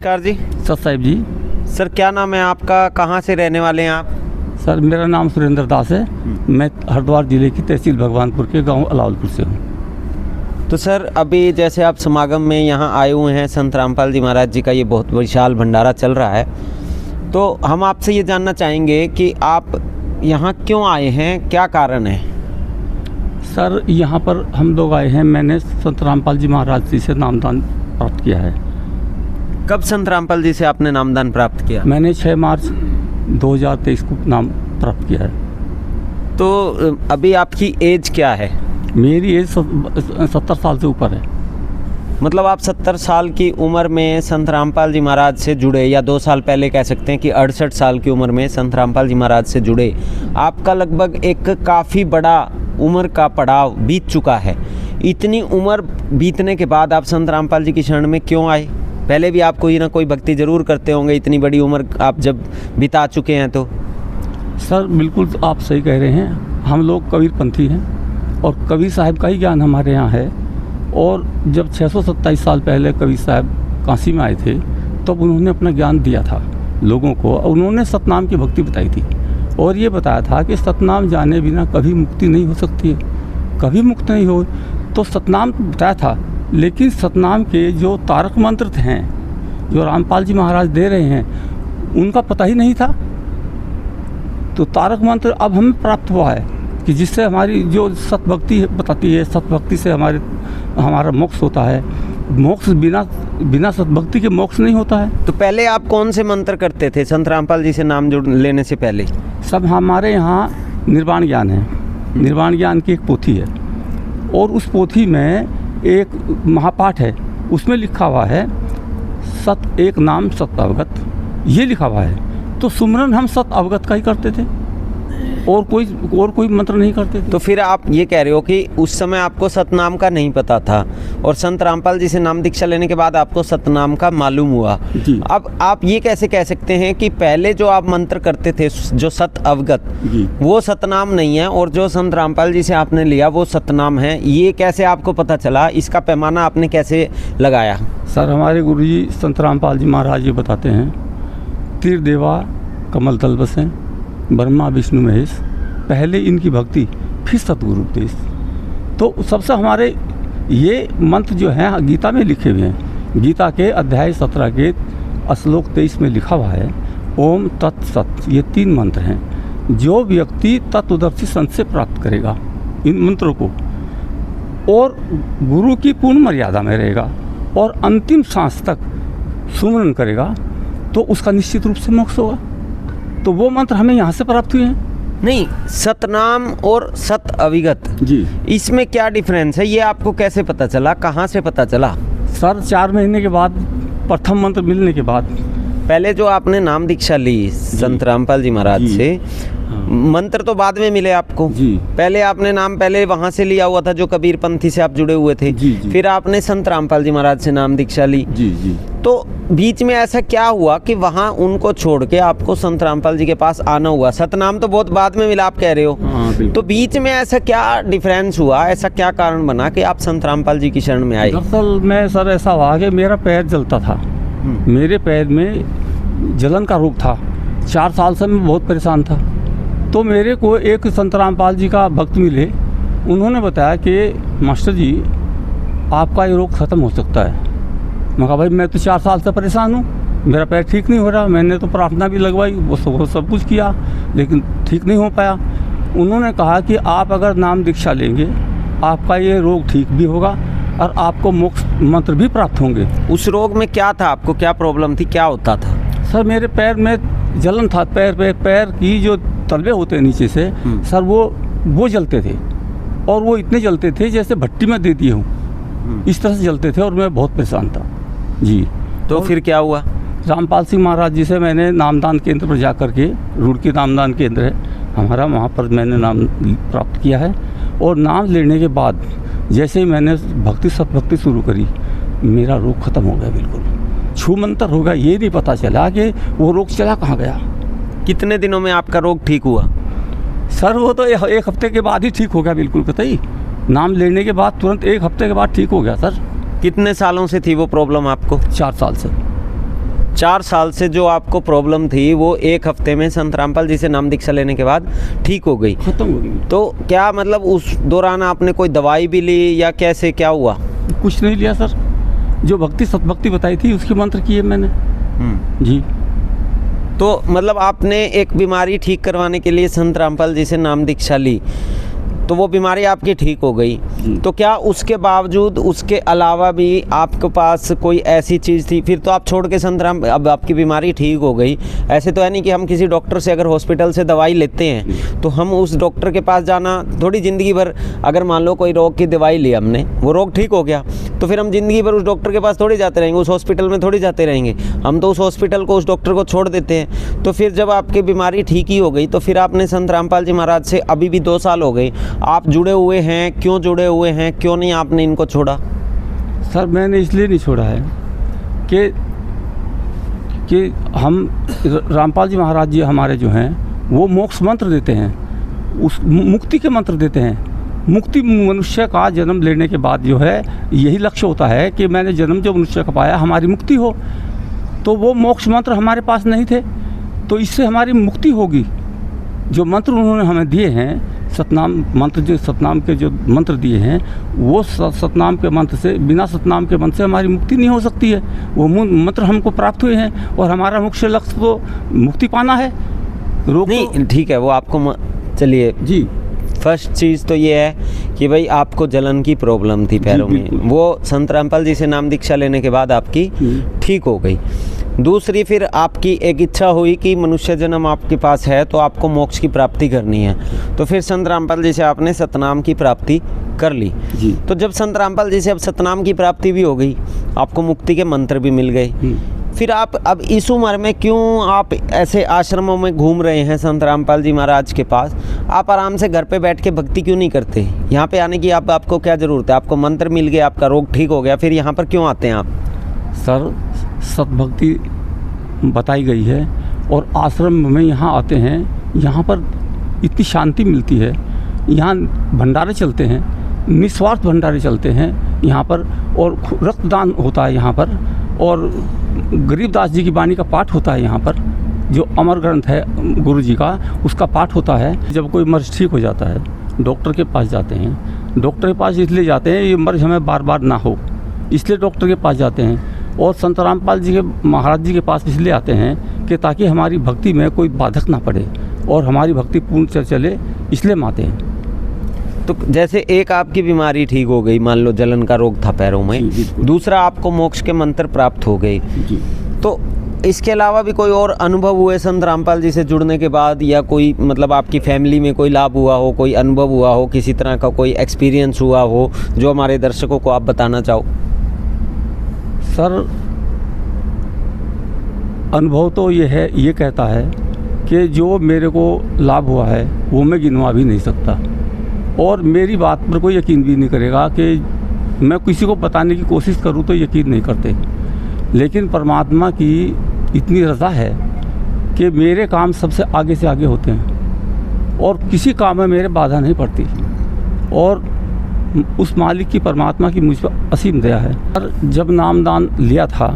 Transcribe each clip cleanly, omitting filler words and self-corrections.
नमस्कार जी। सत साहिब जी। सर क्या नाम है आपका, कहाँ से रहने वाले हैं आप? सर मेरा नाम सुरेंद्र दास है। मैं हरिद्वार जिले की तहसील भगवानपुर के गांव अलावलपुर से हूँ। तो सर अभी जैसे आप समागम में यहाँ आए हुए हैं, संत रामपाल जी महाराज जी का ये बहुत विशाल भंडारा चल रहा है, तो हम आपसे ये जानना चाहेंगे कि आप यहाँ क्यों आए हैं, क्या कारण है? सर यहाँ पर हम लोग आए हैं, मैंने संत रामपाल जी महाराज जी से नामदान प्राप्त किया है। कब संत रामपाल जी से आपने नामदान प्राप्त किया? मैंने 6 मार्च 2023 को नाम प्राप्त किया है। तो अभी आपकी एज क्या है? मेरी एज 70 साल से ऊपर है। मतलब आप 70 साल की उम्र में संत रामपाल जी महाराज से जुड़े, या 2 साल पहले कह सकते हैं कि 68 साल की उम्र में संत रामपाल जी महाराज से जुड़े। आपका लगभग एक काफ़ी बड़ा उम्र का पड़ाव बीत चुका है। इतनी उम्र बीतने के बाद आप संत रामपाल जी की शरण में क्यों आए? पहले भी आप कोई ना कोई भक्ति ज़रूर करते होंगे, इतनी बड़ी उम्र आप जब बिता चुके हैं तो। सर बिल्कुल आप सही कह रहे हैं, हम लोग कबीरपंथी हैं और कबीर साहब का ही ज्ञान हमारे यहाँ है। और जब 627 साल पहले कबीर साहब काशी में आए थे तब तो उन्होंने अपना ज्ञान दिया था लोगों को। उन्होंने सतनाम की भक्ति बताई थी और ये बताया था कि सतनाम जाने बिना कभी मुक्ति नहीं हो सकती है, कभी मुक्त नहीं हो। तो सतनाम बताया था, लेकिन सतनाम के जो तारक मंत्र हैं जो रामपाल जी महाराज दे रहे हैं उनका पता ही नहीं था। तो तारक मंत्र अब हमें प्राप्त हुआ है कि जिससे हमारी जो सतभक्ति बताती है, सतभक्ति से हमारा मोक्ष होता है। मोक्ष बिना सतभक्ति के मोक्ष नहीं होता है। तो पहले आप कौन से मंत्र करते थे संत रामपाल जी से नाम जुड़ लेने से पहले? सब हमारे यहाँ निर्वाण ज्ञान है, निर्वाण ज्ञान की एक पोथी है और उस पोथी में एक महापाठ है, उसमें लिखा हुआ है सत एक नाम सत अवगत, ये लिखा हुआ है। तो सुमरन हम सत अवगत का ही करते थे और कोई मंत्र नहीं करते थे। तो फिर आप ये कह रहे हो कि उस समय आपको सतनाम का नहीं पता था और संत रामपाल जी से नाम दीक्षा लेने के बाद आपको सतनाम का मालूम हुआ जी। अब आप ये कैसे कह सकते हैं कि पहले जो आप मंत्र करते थे जो सत अवगत जी, वो सतनाम नहीं है और जो संत रामपाल जी से आपने लिया वो सतनाम है? ये कैसे आपको पता चला? इसका पैमाना आपने कैसे लगाया? सर हमारे गुरुजी संत रामपाल जी महाराज ये बताते हैं, तीर देवा कमल तल बसें, ब्रह्मा विष्णु महेश, पहले इनकी भक्ति फिर सतगुरु उपदेश। तो सबसे हमारे ये मंत्र जो हैं गीता में लिखे हुए हैं। गीता के अध्याय 17 के श्लोक 23 में लिखा हुआ है ओम तत्सत। ये 3 मंत्र हैं। जो व्यक्ति तत्वदर्शी संत से प्राप्त करेगा इन मंत्रों को और गुरु की पूर्ण मर्यादा में रहेगा और अंतिम सांस तक सुमरन करेगा तो उसका निश्चित रूप से मोक्ष होगा। तो वो मंत्र हमें यहाँ से प्राप्त हुए हैं। नहीं, सतनाम और सत अविगत जी, इसमें क्या डिफरेंस है? ये आपको कैसे पता चला, कहाँ से पता चला? सर 4 महीने के बाद प्रथम मंत्र मिलने के बाद। पहले जो आपने नाम दीक्षा ली संत रामपाल जी महाराज से, मंत्र तो बाद में मिले आपको जी। पहले आपने नाम पहले वहाँ से लिया हुआ था जो कबीरपंथी से आप जुड़े हुए थे जी, जी। फिर आपने संत रामपाल जी महाराज से नाम दीक्षा ली। जी जी। तो बीच में ऐसा क्या हुआ कि वहाँ उनको छोड़ के आपको संत रामपाल जी के पास आना हुआ? सतनाम तो बहुत बाद में मिला आप कह रहे हो। हाँ, तो बीच में ऐसा क्या डिफरेंस हुआ, ऐसा क्या कारण बना कि आप संत रामपाल जी की शरण में आए? दरअसल में सर ऐसा हुआ कि मेरा पैर जलता था, मेरे पैर में जलन का रोग था। 4 साल से मैं बहुत परेशान था। तो मेरे को एक संत रामपाल जी का भक्त मिले, उन्होंने बताया कि मास्टर जी आपका ये रोग ख़त्म हो सकता है। मैं कहा भाई मैं तो 4 साल से परेशान हूँ, मेरा पैर ठीक नहीं हो रहा। मैंने तो प्रार्थना भी लगवाई, वो सब कुछ किया लेकिन ठीक नहीं हो पाया। उन्होंने कहा कि आप अगर नाम दीक्षा लेंगे आपका ये रोग ठीक भी होगा और आपको मोक्ष मंत्र भी प्राप्त होंगे। उस रोग में क्या था, आपको क्या प्रॉब्लम थी, क्या होता था? सर मेरे पैर में जलन था, पैर की जो तलवे होते हैं नीचे से सर वो जलते थे और वो इतने जलते थे जैसे भट्टी में दे दिए हूँ, इस तरह से जलते थे और मैं बहुत परेशान था जी। तो फिर क्या हुआ? रामपाल सिंह महाराज जी से मैंने नामदान केंद्र पर जा कर के, रुड़की नामदान केंद्र है हमारा, वहाँ पर मैंने नाम प्राप्त किया है। और नाम लेने के बाद जैसे ही मैंने सतभक्ति शुरू करी मेरा रोग ख़त्म हो गया, बिल्कुल छू मंतर हो गया। ये नहीं पता चला कि वो रोग चला कहाँ गया। कितने दिनों में आपका रोग ठीक हुआ? सर वो तो 1 हफ्ते के बाद ही ठीक हो गया, बिल्कुल कतई। नाम लेने के बाद तुरंत 1 हफ्ते के बाद ठीक हो गया सर। कितने सालों से थी वो प्रॉब्लम आपको? 4 साल से। 4 साल से जो आपको प्रॉब्लम थी वो 1 हफ्ते में संत रामपाल जी से नाम दीक्षा लेने के बाद ठीक हो गई, ख़त्म हो गई। तो क्या मतलब उस दौरान आपने कोई दवाई भी ली या कैसे क्या हुआ? कुछ नहीं लिया सर, जो भक्ति सतभक्ति बताई थी उसके मंत्र किए मैंने जी। तो मतलब आपने एक बीमारी ठीक करवाने के लिए संत रामपाल जी से नाम दीक्षा ली, तो वो बीमारी आपकी ठीक हो गई, तो क्या उसके बावजूद उसके अलावा भी आपके पास कोई ऐसी चीज़ थी? फिर तो आप छोड़ के संत राम, अब आपकी बीमारी ठीक हो गई, ऐसे तो है नहीं कि हम किसी डॉक्टर से अगर हॉस्पिटल से दवाई लेते हैं तो हम उस डॉक्टर के पास जाना थोड़ी ज़िंदगी भर, अगर मान लो कोई रोग की दवाई ली हमने, वो रोग ठीक हो गया तो फिर हम ज़िंदगी भर उस डॉक्टर के पास थोड़ी जाते रहेंगे, उस हॉस्पिटल में थोड़ी जाते रहेंगे, हम तो उस हॉस्पिटल को, उस डॉक्टर को छोड़ देते हैं। तो फिर जब आपकी बीमारी ठीक ही हो गई तो फिर आपने संत रामपाल जी महाराज से, अभी भी 2 साल हो गए आप जुड़े हुए हैं, क्यों जुड़े हुए हैं, क्यों नहीं आपने इनको छोड़ा? सर मैंने इसलिए नहीं छोड़ा है कि हम रामपाल जी महाराज जी हमारे जो हैं वो मोक्ष मंत्र देते हैं, उस मुक्ति के मंत्र देते हैं। मुक्ति मनुष्य का जन्म लेने के बाद जो है यही लक्ष्य होता है कि मैंने जन्म जो मनुष्य का पाया हमारी मुक्ति हो, तो वो मोक्ष मंत्र हमारे पास नहीं थे, तो इससे हमारी मुक्ति होगी। जो मंत्र उन्होंने हमें दिए हैं, सतनाम मंत्र, जो सतनाम के जो मंत्र दिए हैं, वो सतनाम के मंत्र से, बिना सतनाम के मंत्र से हमारी मुक्ति नहीं हो सकती है। वो मंत्र हमको प्राप्त हुए हैं और हमारा मुख्य लक्ष्य तो मुक्ति पाना है। रोग नहीं ठीक है, वो आपको चलिए जी। फर्स्ट चीज़ तो ये है कि भाई आपको जलन की प्रॉब्लम थी पैरों में, वो संत रामपाल जी से नाम दीक्षा लेने के बाद आपकी ठीक हो गई। दूसरी फिर आपकी एक इच्छा हुई कि मनुष्य जन्म आपके पास है तो आपको मोक्ष की प्राप्ति करनी है, तो फिर संत रामपाल जी से आपने सतनाम की प्राप्ति कर ली जी। तो जब संत रामपाल जी से अब सतनाम की प्राप्ति भी हो गई, आपको मुक्ति के मंत्र भी मिल गए, फिर आप अब इस उम्र में क्यों आप ऐसे आश्रमों में घूम रहे हैं संत रामपाल जी महाराज के पास? आप आराम से घर पे बैठ के भक्ति क्यों नहीं करते? यहाँ पे आने की आपको क्या ज़रूरत है? आपको मंत्र मिल गया, आपका रोग ठीक हो गया, फिर यहाँ पर क्यों आते हैं आप? सर सतभक्ति बताई गई है और आश्रम में यहाँ आते हैं, यहाँ पर इतनी शांति मिलती है, यहाँ भंडारे चलते हैं, निस्वार्थ भंडारे चलते हैं यहाँ पर, और रक्तदान होता है यहाँ पर, और गरीबदास जी की वाणी का पाठ होता है यहाँ पर, जो अमर ग्रंथ है गुरु जी का, उसका पाठ होता है। जब कोई मर्ज ठीक हो जाता है डॉक्टर के पास जाते हैं, डॉक्टर के पास इसलिए जाते हैं ये मर्ज हमें बार बार ना हो, इसलिए डॉक्टर के पास जाते हैं। और संत रामपाल जी के महाराज जी के पास इसलिए आते हैं कि ताकि हमारी भक्ति में कोई बाधक ना पड़े और हमारी भक्ति पूर्ण चले, इसलिए हम आते हैं। तो जैसे एक आपकी बीमारी ठीक हो गई, मान लो जलन का रोग था पैरों में, दूसरा आपको मोक्ष के मंत्र प्राप्त हो गए, तो इसके अलावा भी कोई और अनुभव हुए संत रामपाल जी से जुड़ने के बाद, या कोई मतलब आपकी फैमिली में कोई लाभ हुआ हो, कोई अनुभव हुआ हो, किसी तरह का कोई एक्सपीरियंस हुआ हो जो हमारे दर्शकों को आप बताना चाहो? सर अनुभव तो ये कहता है कि जो मेरे को लाभ हुआ है वो मैं गिनवा भी नहीं सकता, और मेरी बात पर कोई यकीन भी नहीं करेगा कि मैं किसी को बताने की कोशिश करूं तो यकीन नहीं करते। लेकिन परमात्मा की इतनी रज़ा है कि मेरे काम सबसे आगे से आगे होते हैं और किसी काम में मेरे बाधा नहीं पड़ती, और उस मालिक की, परमात्मा की मुझ पर असीम दया है। और जब नामदान लिया था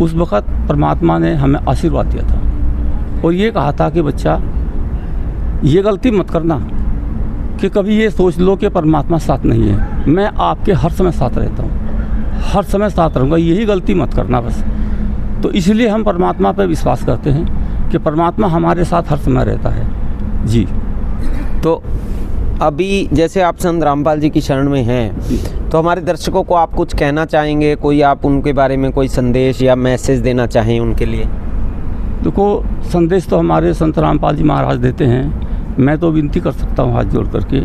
उस वक़्त परमात्मा ने हमें आशीर्वाद दिया था और ये कहा था कि बच्चा ये गलती मत करना कि कभी ये सोच लो कि परमात्मा साथ नहीं है। मैं आपके हर समय साथ रहता हूँ, हर समय साथ रहूँगा, यही गलती मत करना बस। तो इसलिए हम परमात्मा पर विश्वास करते हैं कि परमात्मा हमारे साथ हर समय रहता है जी। तो अभी जैसे आप संत रामपाल जी की शरण में हैं, तो हमारे दर्शकों को आप कुछ कहना चाहेंगे? कोई आप उनके बारे में कोई संदेश या मैसेज देना चाहें उनके लिए? देखो, संदेश तो हमारे संत रामपाल जी महाराज देते हैं। मैं तो विनती कर सकता हूँ हाथ जोड़ करके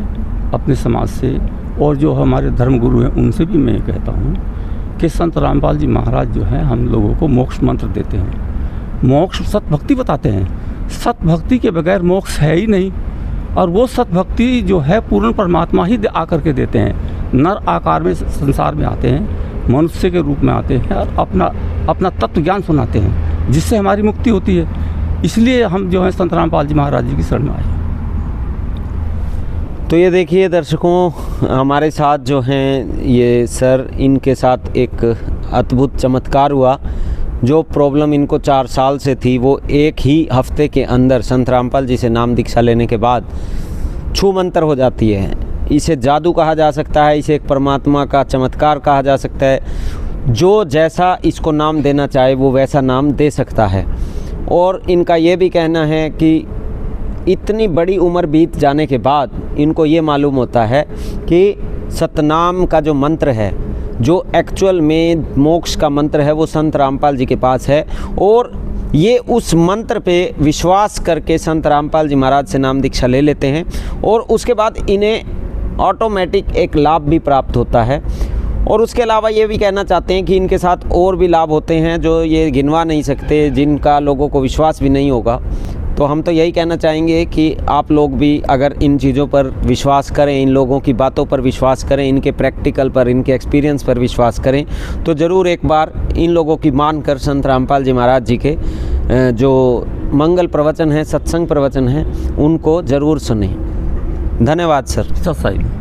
अपने समाज से, और जो हमारे धर्म गुरु हैं उनसे भी मैं कहता हूँ कि संत रामपाल जी महाराज जो हैं हम लोगों को मोक्ष मंत्र देते हैं, मोक्ष सतभक्ति बताते हैं। सतभक्ति के बगैर मोक्ष है ही नहीं, और वो सतभक्ति जो है पूर्ण परमात्मा ही आकर के देते हैं। नर आकार में संसार में आते हैं, मनुष्य के रूप में आते हैं और अपना तत्व ज्ञान सुनाते हैं, जिससे हमारी मुक्ति होती है। इसलिए हम जो है संत रामपाल जी महाराज जी की शरण में आए। तो ये देखिए दर्शकों, हमारे साथ जो हैं ये सर, इनके साथ एक अद्भुत चमत्कार हुआ। जो प्रॉब्लम इनको 4 साल से थी वो एक ही हफ्ते के अंदर संत रामपाल जी से नाम दीक्षा लेने के बाद छू मंतर हो जाती है। इसे जादू कहा जा सकता है, इसे एक परमात्मा का चमत्कार कहा जा सकता है। जो जैसा इसको नाम देना चाहे वो वैसा नाम दे सकता है। और इनका ये भी कहना है कि इतनी बड़ी उम्र बीत जाने के बाद इनको ये मालूम होता है कि सतनाम का जो मंत्र है, जो एक्चुअल में मोक्ष का मंत्र है, वो संत रामपाल जी के पास है। और ये उस मंत्र पे विश्वास करके संत रामपाल जी महाराज से नाम दीक्षा ले लेते हैं और उसके बाद इन्हें ऑटोमेटिक एक लाभ भी प्राप्त होता है। और उसके अलावा ये भी कहना चाहते हैं कि इनके साथ और भी लाभ होते हैं जो ये गिनवा नहीं सकते, जिनका लोगों को विश्वास भी नहीं होगा। तो हम तो यही कहना चाहेंगे कि आप लोग भी अगर इन चीज़ों पर विश्वास करें, इन लोगों की बातों पर विश्वास करें, इनके प्रैक्टिकल पर, इनके एक्सपीरियंस पर विश्वास करें, तो ज़रूर एक बार इन लोगों की मान कर संत रामपाल जी महाराज जी के जो मंगल प्रवचन हैं, सत्संग प्रवचन हैं, उनको ज़रूर सुनें। धन्यवाद सर। सत्साई।